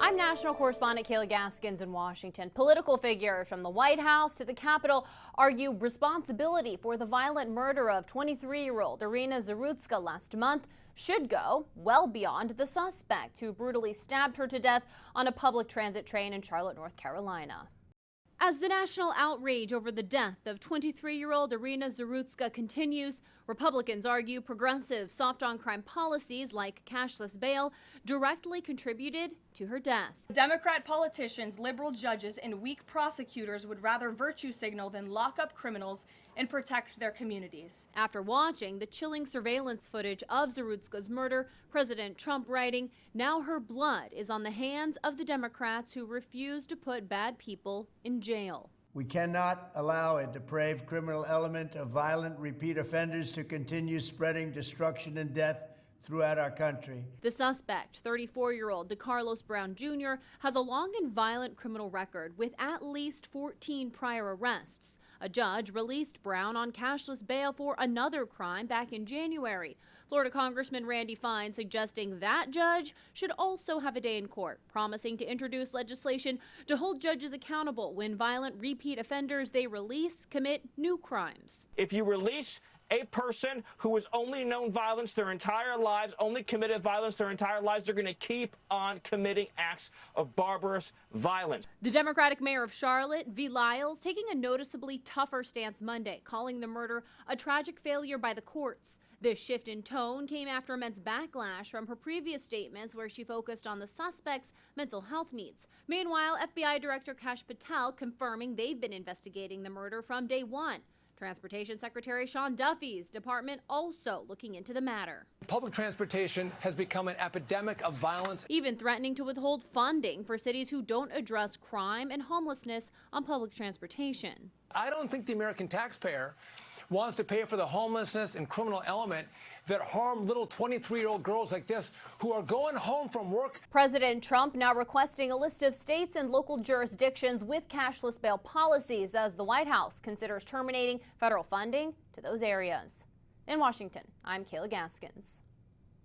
I'm national correspondent Kayla Gaskins in Washington. Political figures from the White House to the Capitol argue responsibility for the violent murder of 23-year-old Iryna Zarutska last month should go well beyond the suspect who brutally stabbed her to death on a public transit train in Charlotte, North Carolina. As the national outrage over the death of 23-year-old Iryna Zarutska continues, Republicans argue progressive soft-on-crime policies like cashless bail directly contributed to her death. Democrat politicians, liberal judges, and weak prosecutors would rather virtue signal than lock up criminals and protect their communities. After watching the chilling surveillance footage of Zarutska's murder, President Trump writing, "Now her blood is on the hands of the Democrats who refuse to put bad people in jail." We cannot allow a depraved criminal element of violent repeat offenders to continue spreading destruction and death throughout our country. The suspect, 34-year-old DeCarlos Brown Jr., has a long and violent criminal record with at least 14 prior arrests. A judge released Brown on cashless bail for another crime back in January. Florida Congressman Randy Fine suggesting that judge should also have a day in court, promising to introduce legislation to hold judges accountable when violent repeat offenders they release commit new crimes. If you release a person who has only known violence their entire lives, only committed violence their entire lives, they're going to keep on committing acts of barbarous violence. The Democratic mayor of Charlotte, V. Lyles, taking a noticeably tougher stance Monday, calling the murder a tragic failure by the courts. This shift in tone came after immense backlash from her previous statements where she focused on the suspect's mental health needs. Meanwhile, FBI Director Kash Patel confirming they've been investigating the murder from day one. Transportation Secretary Sean Duffy's department also looking into the matter. Public transportation has become an epidemic of violence, even threatening to withhold funding for cities who don't address crime and homelessness on public transportation. I don't think the American taxpayer wants to pay for the homelessness and criminal element that harm little 23-year-old girls like this who are going home from work. President Trump now requesting a list of states and local jurisdictions with cashless bail policies as the White House considers terminating federal funding to those areas. In Washington, I'm Kayla Gaskins.